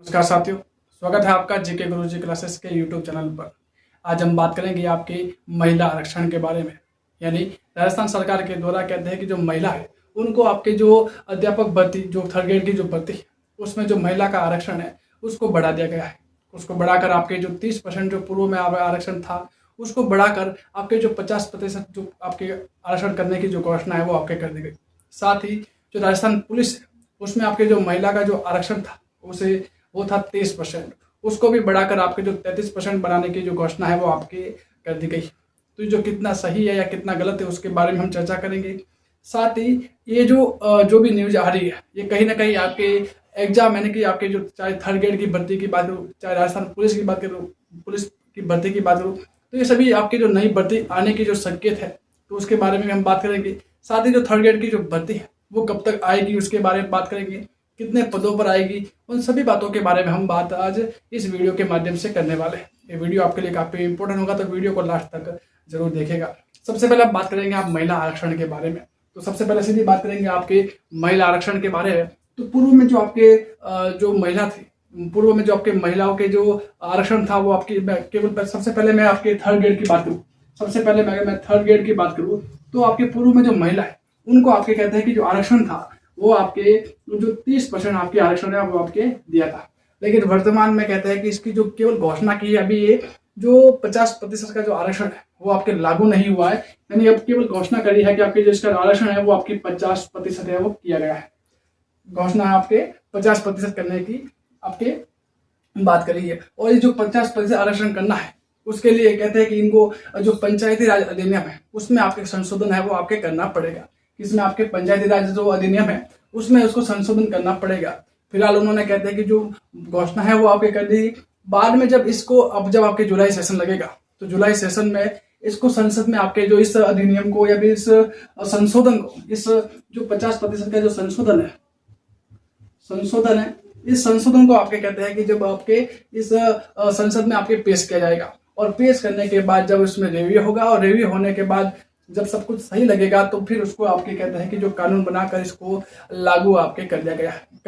नमस्कार साथियों, स्वागत है आपका जीके गुरुजी क्लासेस के यूट्यूब चैनल पर। आज हम बात करेंगे आपकी महिला आरक्षण के बारे में। यानी राजस्थान सरकार के द्वारा कहते हैं कि जो महिला है उनको आपके जो अध्यापक भर्ती जो थर्ड ग्रेड की जो भर्ती है उसमें जो महिला का आरक्षण है उसको बढ़ा दिया गया है। उसको बढ़ाकर आपके जो 30% जो पूर्व में आरक्षण था उसको बढ़ाकर आपके जो 50% जो आपके आरक्षण करने की जो घोषणा है वो आपके कर दी गई। साथ ही जो राजस्थान पुलिस है उसमें आपके जो महिला का जो आरक्षण था उसे वो था 30%, उसको भी बढ़ाकर आपके जो 33% बनाने की जो घोषणा है वो आपके कर दी गई। तो जो कितना सही है या कितना गलत है उसके बारे में हम चर्चा करेंगे। साथ ही ये जो भी न्यूज आ रही है ये कहीं ना कहीं आपके एग्जाम यानी कि आपके जो चाहे थर्ड ग्रेड की भर्ती की बात करूँ, चाहे राजस्थान पुलिस की बात करूँ, पुलिस की भर्ती की बात करूँ, तो ये सभी आपकी जो नई भर्ती आने की जो संकेत है तो उसके बारे में हम बात करेंगे। साथ ही जो थर्ड ग्रेड की जो भर्ती है वो कब तक आएगी उसके बारे में बात करेंगे, कितने पदों पर आएगी, उन सभी बातों के बारे में हम बात आज इस वीडियो के माध्यम से करने वाले हैं। ये वीडियो आपके लिए काफी इंपॉर्टेंट होगा तो वीडियो को लास्ट तक जरूर देखेगा। सबसे पहले आप बात करेंगे आप महिला आरक्षण के बारे में। तो सबसे पहले सीधी बात करेंगे आपके महिला आरक्षण के बारे में। तो पूर्व में जो आपके जो महिला थी, पूर्व में जो आपके महिलाओं के जो आरक्षण था वो आपकी केवल सबसे पहले मैं आपके थर्ड ग्रेड की बात करूँ, सबसे पहले मैं थर्ड ग्रेड की बात करूँ तो आपके पूर्व में जो महिला है उनको आपके कहते हैं कि जो आरक्षण था वो आपके जो 30% आपके आरक्षण है वो आपके दिया था। लेकिन वर्तमान में कहते हैं कि इसकी जो केवल घोषणा की है अभी ये जो 50% का जो आरक्षण है वो आपके लागू नहीं हुआ है। यानी अब केवल घोषणा करी है कि आपके जो इसका आरक्षण है वो आपकी 50% है वो किया गया है। घोषणा आपके 50% करने की आपके बात करी है। और ये जो 50% आरक्षण करना है उसके लिए कहते हैं कि इनको जो पंचायती राज अधिनियम है उसमें आपके संशोधन है वो आपके करना पड़ेगा। इसमें आपके पंचायती राज जो अधिनियम है उसमें उसको संशोधन करना पड़ेगा। फिलहाल उन्होंने कहते हैं कि जो घोषणा है वो आपके कर दी। बाद में जब इसको अब जब आपके जुलाई सेशन लगेगा तो जुलाई सेशन में इसको संसद में आपके जो इस अधिनियम को या फिर इस संशोधन को, इस जो 50% का जो संशोधन है इस संशोधन को आपके कहते हैं कि जब आपके इस संसद में आपके पेश किया जाएगा और पेश करने के बाद जब उसमें रिव्यू होगा और रिव्यू होने के बाद जब सब कुछ सही लगेगा तो फिर उसको आपके कहते हैं कि जो कानून बनाकर इसको लागू आपके कर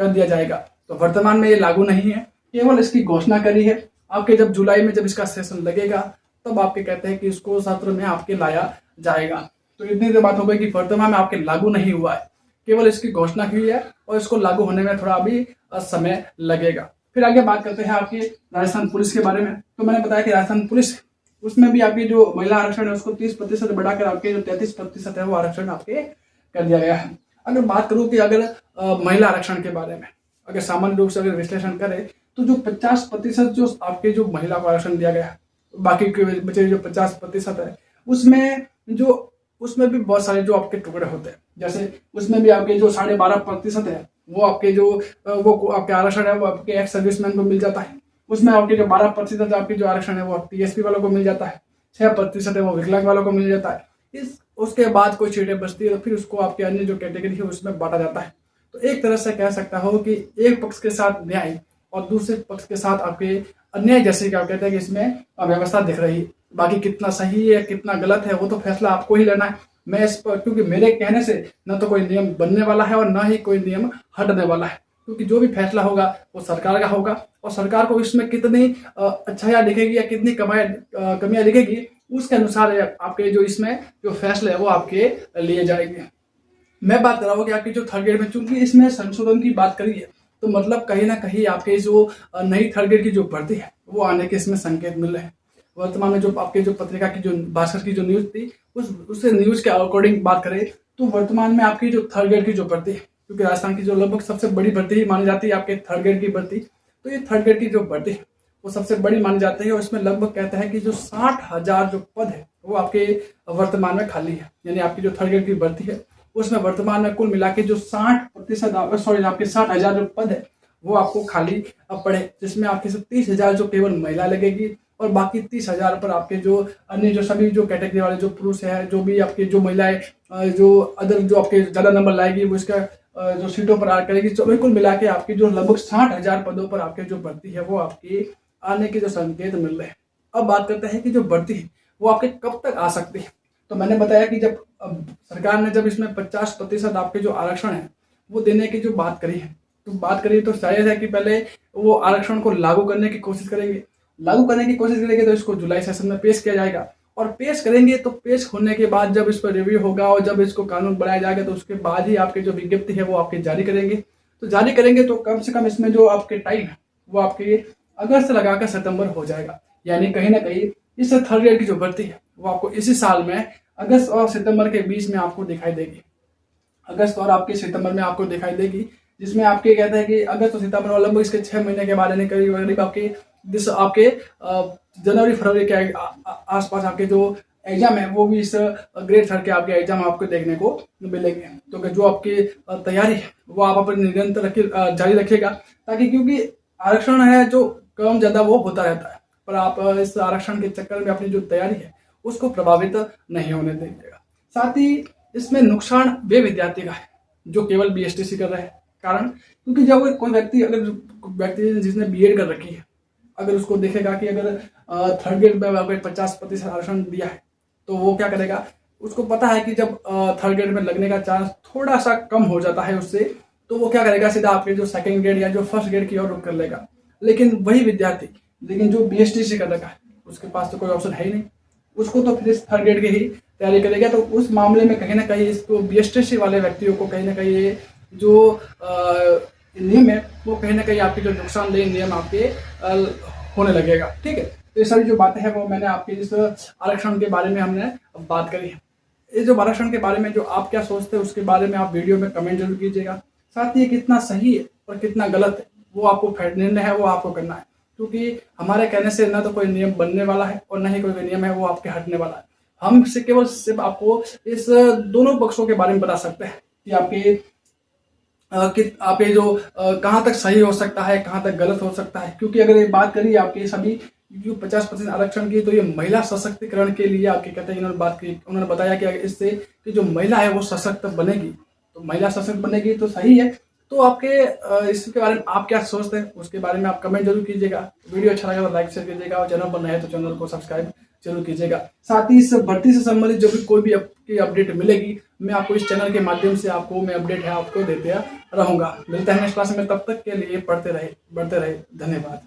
दिया जाएगा। तो वर्तमान में ये लागू नहीं है, केवल इसकी घोषणा करी है। आपके जब जुलाई में जब इसका सेशन लगेगा तब आपके कहते हैं कि इसको सत्र में आपके लाया जाएगा। तो इतनी देर बात हो गई कि वर्तमान में आपके लागू नहीं हुआ है, केवल इसकी घोषणा की है और इसको लागू होने में थोड़ा अभी समय लगेगा। फिर आगे बात करते हैं आपकी राजस्थान पुलिस के बारे में। तो मैंने बताया कि राजस्थान पुलिस उसमें भी आपकी जो महिला आरक्षण है उसको 30% बढ़ाकर आपके जो 33% है वो आरक्षण आपके कर दिया गया है। अगर बात करूं कि अगर महिला आरक्षण के बारे में अगर सामान्य रूप से अगर विश्लेषण करें तो जो 50% जो आपके जो महिला को आरक्षण दिया गया है, बाकी के बचे जो 50% है उसमें भी बहुत सारे जो आपके टुकड़े होते हैं। जैसे उसमें भी आपके जो 12.5% है वो आपके जो वो आपके आरक्षण है वो आपके एक्स सर्विसमैन को मिल जाता है। उसमें आपके जो 12% आपकी जो आरक्षण है वो टीएसपी वालों को मिल जाता है। 6% है वो विकलांग वालों को मिल जाता है। उसके बाद कोई सीटें बचती है तो फिर उसको आपके अन्य जो कैटेगरी है उसमें बांटा जाता है। तो एक तरह से कह सकता हो कि एक पक्ष के साथ न्याय और दूसरे पक्ष के साथ आपके अन्याय जैसे क्या कहते हैं कि इसमें व्यवस्था दिख रही है। बाकी कितना सही है कितना गलत है वो तो फैसला आपको ही लेना है। मैं इस पर क्योंकि मेरे कहने से न तो कोई नियम बनने वाला है और न ही कोई नियम हटने वाला है, क्योंकि जो भी फैसला होगा वो सरकार का होगा और सरकार को इसमें कितनी अच्छाइयाँ दिखेगी या कितनी कमियां दिखेगी उसके अनुसार आपके जो इसमें जो फैसले है वो आपके लिए जाएंगे। मैं बात कर रहा हूँ कि आपकी जो थर्ड ग्रेड में चूंकि इसमें संशोधन की बात करी है तो मतलब कहीं ना कहीं आपके जो नई थर्ड ग्रेड की जो भर्ती है वो आने के इसमें संकेत मिल रहे हैं। वर्तमान में जो आपके जो पत्रिका की जो भास्कर की जो न्यूज थी उससे न्यूज के अकॉर्डिंग बात करें तो वर्तमान में आपकी जो थर्ड ग्रेड की जो भर्ती है, क्योंकि राजस्थान की जो लगभग सबसे बड़ी भर्ती ही मानी जाती है आपके थर्ड ग्रेड की भर्ती, तो ये थर्ड ग्रेड की जो भर्ती है वो सबसे बड़ी मानी जाती है और इसमें लगभग कहते हैं कि जो 60,000 जो पद है वो आपके वर्तमान में खाली है। यानी आपकी जो थर्ड ग्रेड की भर्ती है उसमें वर्तमान में कुल मिला के जो 60% आपके 60,000 जो पद है वो आपको खाली पड़े, जिसमें आपके 30,000 जो केवल महिला लगेगी और बाकी 30,000 पर आपके जो अन्य जो सभी जो कैटेगरी वाले जो पुरुष है, जो भी आपके जो महिलाएं जो अदर जो आपके ज्यादा नंबर लाएगी वो इसका जो सीटों पर करेगी। चलो कुल मिला के आपकी जो लगभग 60,000 पदों पर आपके जो भर्ती है वो आपकी आने के जो संकेत मिल रहे हैं। अब बात करते हैं कि जो भर्ती है वो आपके कब तक आ सकती है। तो मैंने बताया कि जब सरकार ने जब इसमें 50% आपके जो आरक्षण है वो देने की जो बात करी है तो बात करिए तो जायज़ है कि पहले वो आरक्षण को लागू करने की कोशिश करेंगे। लागू करने की कोशिश करेंगे तो इसको जुलाई सेशन में पेश किया जाएगा, और पेश करेंगे तो पेश होने के बाद जब इस पर रिव्यू होगा और जब इसको कानून बनाया जाएगा तो उसके बाद ही आपकी जो विज्ञप्ति है वो आपके जारी करेंगे। तो जारी करेंगे तो कम से कम इसमें जो आपके टाइम है वो आपके अगस्त से लगाकर सितंबर हो जाएगा। यानी कहीं ना कहीं इस थर्ड ग्रेड की जो भर्ती है वो आपको इसी साल में अगस्त और सितंबर के बीच में आपको दिखाई देगी। अगस्त और आपके सितंबर में आपको दिखाई देगी, जिसमें आपके कहते हैं कि अगस्त और सितंबर और लगभग इसके 6 महीने के बाद यानी करीब आपके जनवरी फरवरी के आसपास आपके जो एग्जाम है वो भी इस ग्रेड थर्ड के आपके एग्जाम आपको देखने को मिलेंगे। तो जो आपकी तैयारी है वो आप अपनी निरंतर जारी रखिएगा, ताकि क्योंकि आरक्षण है जो कम ज़्यादा वो होता रहता है, पर आप इस आरक्षण के चक्कर में अपनी जो तैयारी है उसको प्रभावित नहीं होने दीजिएगा। साथ ही इसमें नुकसान वे विद्यार्थी का है जो केवल BSTC कर रहे हैं। कारण क्योंकि जब कोई व्यक्ति जिसने बीएड कर रखी है, अगर उसको देखेगा कि अगर थर्ड ग्रेड में अगर 50% आरक्षण दिया है तो वो क्या करेगा, उसको पता है कि जब थर्ड ग्रेड में लगने का चांस थोड़ा सा कम हो जाता है उससे, तो वो क्या करेगा, सीधा आपके जो सेकंड ग्रेड या जो फर्स्ट ग्रेड की ओर रुख कर लेगा। लेकिन वही विद्यार्थी जो BSTC कर रखा है उसके पास तो कोई ऑप्शन है ही नहीं, उसको तो फिर थर्ड ग्रेड की ही तैयारी करेगा। तो उस मामले में कहीं ना कहीं इसको BSTC वाले व्यक्तियों को कहीं ना कहीं ये जो नियम है वो कहीं ना कहीं आपके जो नुकसानदेह नियम आपके होने लगेगा। ठीक है, तो ये सारी जो बातें हैं वो मैंने आपके इस आरक्षण के बारे में हमने बात करी है। इस जो आरक्षण के बारे में जो आप क्या सोचते हैं उसके बारे में आप वीडियो में कमेंट जरूर कीजिएगा। साथ ही कितना सही है और कितना गलत है वो आपको निर्णय है वो आपको करना है, क्योंकि हमारे कहने से ना तो कोई नियम बनने वाला है और ना ही कोई नियम है वो आपके हटने वाला है। हम केवल सिर्फ आपको इस दोनों पक्षों के बारे में बता सकते हैं कि आप ये जो कहाँ तक सही हो सकता है, कहाँ तक गलत हो सकता है। क्योंकि अगर ये बात करिए आपके सभी जो 50% आरक्षण की, तो ये महिला सशक्तिकरण के लिए आपके कहते हैं इन्होंने बात की। उन्होंने बताया कि अगर इससे कि जो महिला है वो सशक्त बनेगी, तो महिला सशक्त बनेगी तो सही है। तो आपके इसके बारे में आप क्या सोचते हैं उसके बारे में आप कमेंट जरूर कीजिएगा। वीडियो अच्छा लगा तो लाइक शेयर कीजिएगा, और चैनल पर नए हैं तो चैनल को सब्सक्राइब जरूर कीजिएगा। साथ ही इस भर्ती से संबंधित जो भी कोई भी आपकी अपडेट मिलेगी, मैं आपको इस चैनल के माध्यम से आपको मैं अपडेट है आपको देते रहूंगा। मिलते हैं नेक्स्ट क्लास में, तब तक के लिए पढ़ते रहे बढ़ते रहे। धन्यवाद।